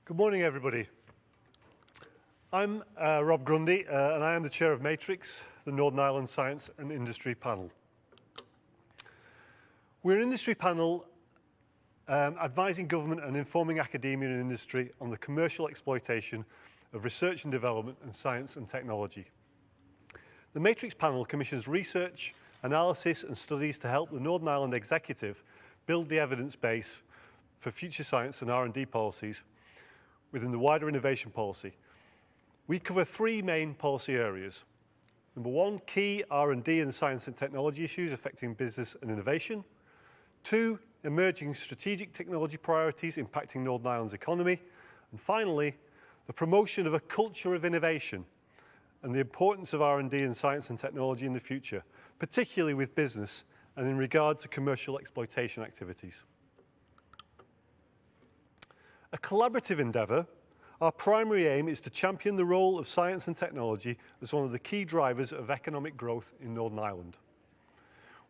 Good morning, everybody. I'm Rob Grundy, and I am the chair of Matrix, the Northern Ireland Science and Industry Panel. We're an industry panel advising government and informing academia and industry on the commercial exploitation of research and development in science and technology. The Matrix panel commissions research, analysis and studies to help the Northern Ireland executive build the evidence base for future science and R&D policies within the wider innovation policy. We cover three main policy areas. Number one, key R&D and science and technology issues affecting business and innovation. Two, emerging strategic technology priorities impacting Northern Ireland's economy. And finally, the promotion of a culture of innovation and the importance of R&D and science and technology in the future, particularly with business and in regard to commercial exploitation activities. A collaborative endeavour, our primary aim is to champion the role of science and technology as one of the key drivers of economic growth in Northern Ireland.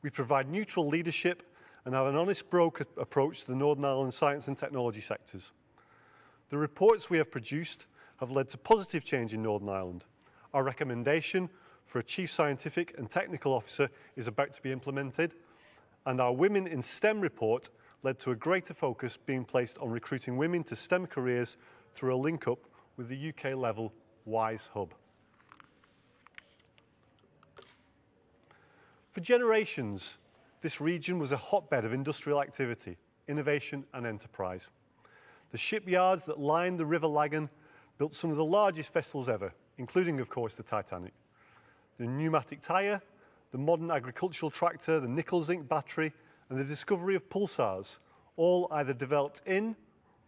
We provide neutral leadership and have an honest broker approach to the Northern Ireland science and technology sectors. The reports we have produced have led to positive change in Northern Ireland. Our recommendation for a Chief Scientific and Technical Officer is about to be implemented, and our Women in STEM report led to a greater focus being placed on recruiting women to STEM careers through a link-up with the UK-level WISE Hub. For generations, this region was a hotbed of industrial activity, innovation and enterprise. The shipyards that lined the River Lagan built some of the largest vessels ever, including, of course, the Titanic. The pneumatic tyre, the modern agricultural tractor, the nickel zinc battery, and the discovery of pulsars, all either developed in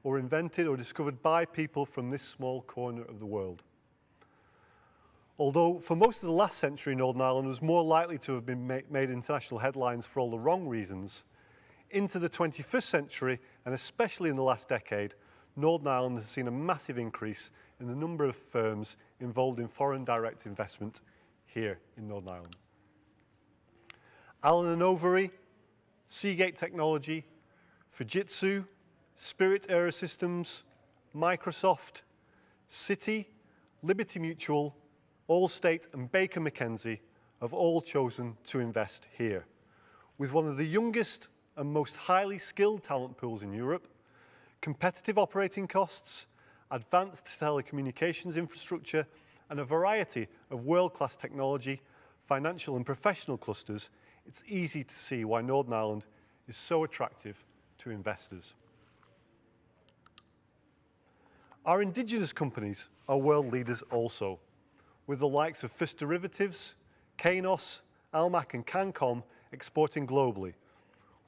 or invented or discovered by people from this small corner of the world. Although for most of the last century, Northern Ireland was more likely to have been made international headlines for all the wrong reasons, into the 21st century, and especially in the last decade, Northern Ireland has seen a massive increase in the number of firms involved in foreign direct investment here in Northern Ireland. Allen & Overy, Seagate Technology, Fujitsu, Spirit Aerosystems, Microsoft, Citi, Liberty Mutual, Allstate and Baker McKenzie have all chosen to invest here. With one of the youngest and most highly skilled talent pools in Europe, competitive operating costs, advanced telecommunications infrastructure, and a variety of world-class technology, financial and professional clusters, it's easy to see why Northern Ireland is so attractive to investors. Our indigenous companies are world leaders also, with the likes of First Derivatives, Kainos, Almac and Cancom exporting globally.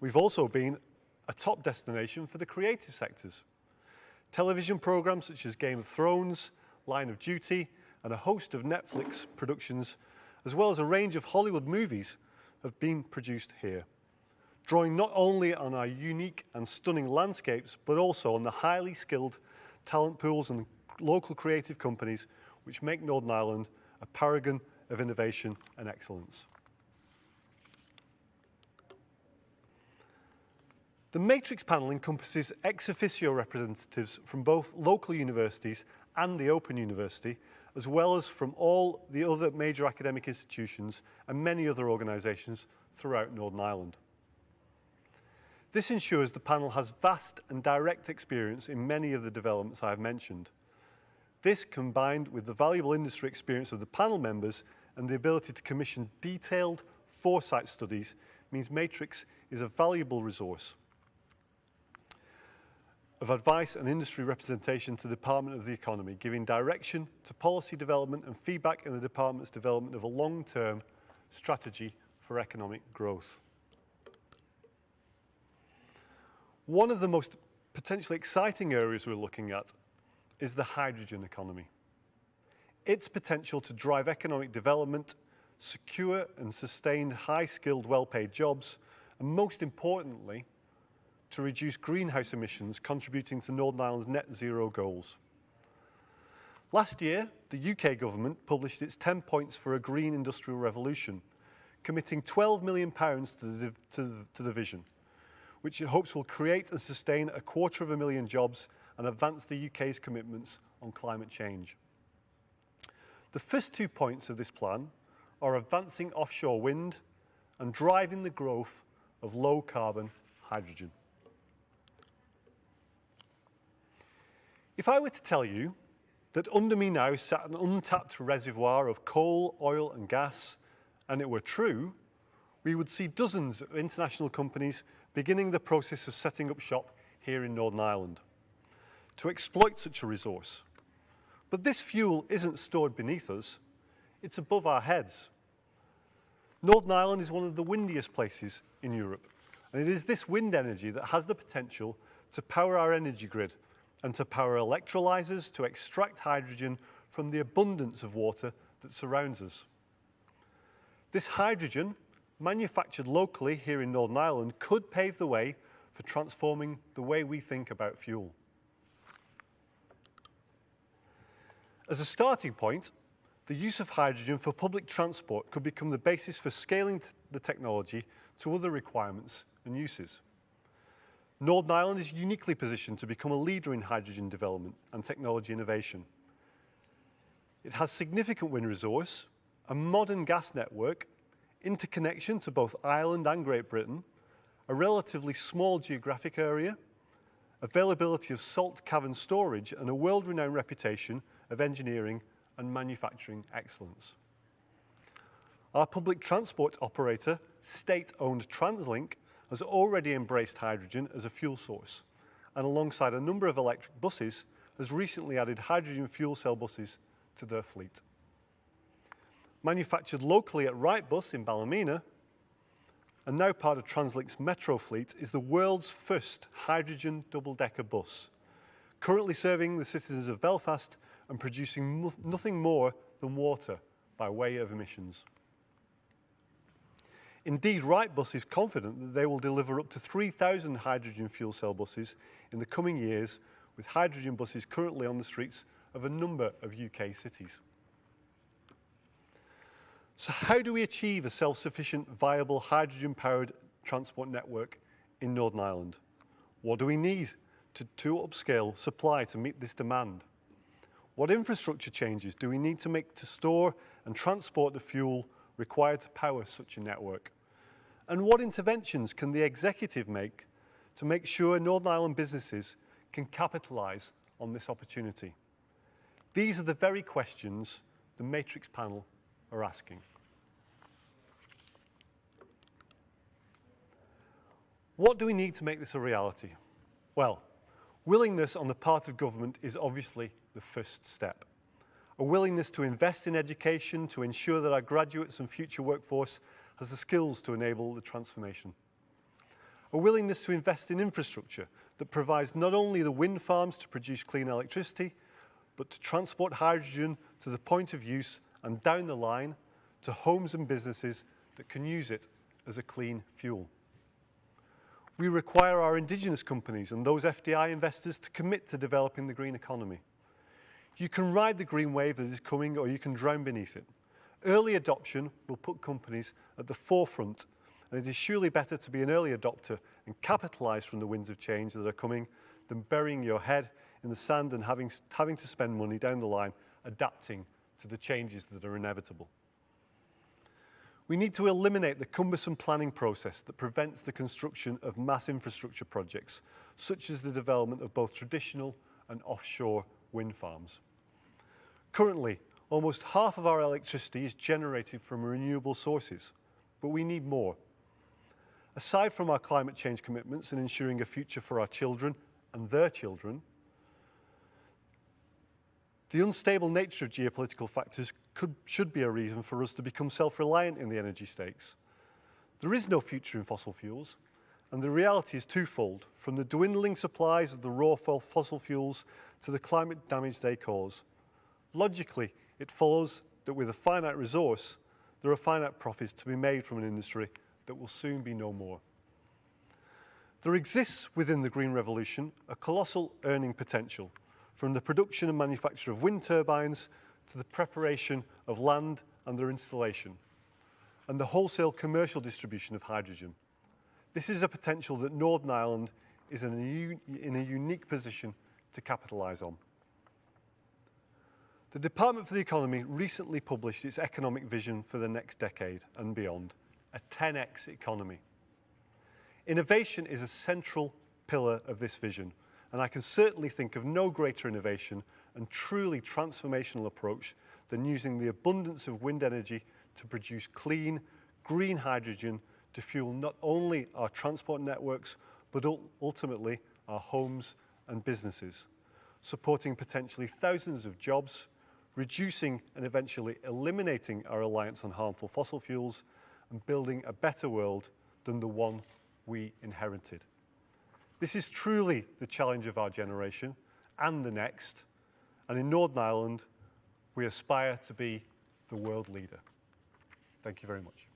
We've also been a top destination for the creative sectors. Television programs such as Game of Thrones, Line of Duty, and a host of Netflix productions, as well as a range of Hollywood movies, have been produced here, drawing not only on our unique and stunning landscapes, but also on the highly skilled talent pools and local creative companies which make Northern Ireland a paragon of innovation and excellence. The Matrix panel encompasses ex officio representatives from both local universities and the Open University, as well as from all the other major academic institutions and many other organisations throughout Northern Ireland. This ensures the panel has vast and direct experience in many of the developments I have mentioned. This, combined with the valuable industry experience of the panel members and the ability to commission detailed foresight studies, means Matrix is a valuable resource of advice and industry representation to the Department of the Economy, giving direction to policy development and feedback in the Department's development of a long-term strategy for economic growth. One of the most potentially exciting areas we're looking at is the hydrogen economy. Its potential to drive economic development, secure and sustain high-skilled, well-paid jobs, and most importantly, to reduce greenhouse emissions, contributing to Northern Ireland's net zero goals. Last year, the UK government published its 10 points for a green industrial revolution, committing £12 million to the vision, which it hopes will create and sustain 250,000 jobs and advance the UK's commitments on climate change. The first 2 points of this plan are advancing offshore wind and driving the growth of low-carbon hydrogen. If I were to tell you that under me now sat an untapped reservoir of coal, oil and gas, and it were true, we would see dozens of international companies beginning the process of setting up shop here in Northern Ireland to exploit such a resource. But this fuel isn't stored beneath us, it's above our heads. Northern Ireland is one of the windiest places in Europe, and it is this wind energy that has the potential to power our energy grid and to power electrolyzers to extract hydrogen from the abundance of water that surrounds us. This hydrogen, manufactured locally here in Northern Ireland, could pave the way for transforming the way we think about fuel. As a starting point, the use of hydrogen for public transport could become the basis for scaling the technology to other requirements and uses. Northern Ireland is uniquely positioned to become a leader in hydrogen development and technology innovation. It has significant wind resource, a modern gas network, interconnection to both Ireland and Great Britain, a relatively small geographic area, availability of salt cavern storage, and a world-renowned reputation of engineering and manufacturing excellence. Our public transport operator, state-owned TransLink, has already embraced hydrogen as a fuel source, and alongside a number of electric buses, has recently added hydrogen fuel cell buses to their fleet. Manufactured locally at Wrightbus in Ballymena, and now part of TransLink's Metro fleet, is the world's first hydrogen double-decker bus, currently serving the citizens of Belfast and producing nothing more than water by way of emissions. Indeed, Wrightbus is confident that they will deliver up to 3,000 hydrogen fuel cell buses in the coming years, with hydrogen buses currently on the streets of a number of UK cities. So how do we achieve a self-sufficient, viable, hydrogen-powered transport network in Northern Ireland? What do we need to upscale supply to meet this demand? What infrastructure changes do we need to make to store and transport the fuel required to power such a network? And what interventions can the executive make to make sure Northern Ireland businesses can capitalise on this opportunity? These are the very questions the Matrix panel are asking. What do we need to make this a reality? Well, willingness on the part of government is obviously the first step. A willingness to invest in education to ensure that our graduates and future workforce has the skills to enable the transformation. A willingness to invest in infrastructure that provides not only the wind farms to produce clean electricity, but to transport hydrogen to the point of use and down the line to homes and businesses that can use it as a clean fuel. We require our indigenous companies and those FDI investors to commit to developing the green economy. You can ride the green wave that is coming, or you can drown beneath it. Early adoption will put companies at the forefront, and it is surely better to be an early adopter and capitalise from the winds of change that are coming than burying your head in the sand and having to spend money down the line adapting to the changes that are inevitable. We need to eliminate the cumbersome planning process that prevents the construction of mass infrastructure projects, such as the development of both traditional and offshore wind farms. Currently, almost half of our electricity is generated from renewable sources, but we need more. Aside from our climate change commitments and ensuring a future for our children and their children, the unstable nature of geopolitical factors should be a reason for us to become self-reliant in the energy stakes. There is no future in fossil fuels, and the reality is twofold, from the dwindling supplies of the raw fossil fuels to the climate damage they cause. Logically, it follows that with a finite resource, there are finite profits to be made from an industry that will soon be no more. There exists within the green revolution a colossal earning potential, from the production and manufacture of wind turbines to the preparation of land and their installation, and the wholesale commercial distribution of hydrogen. This is a potential that Northern Ireland is in a unique position to capitalise on. The Department for the Economy recently published its economic vision for the next decade and beyond, a 10x economy. Innovation is a central pillar of this vision, and I can certainly think of no greater innovation and truly transformational approach than using the abundance of wind energy to produce clean, green hydrogen to fuel not only our transport networks, but ultimately our homes and businesses, supporting potentially thousands of jobs, reducing and eventually eliminating our reliance on harmful fossil fuels, and building a better world than the one we inherited. This is truly the challenge of our generation and the next, and in Northern Ireland, we aspire to be the world leader. Thank you very much.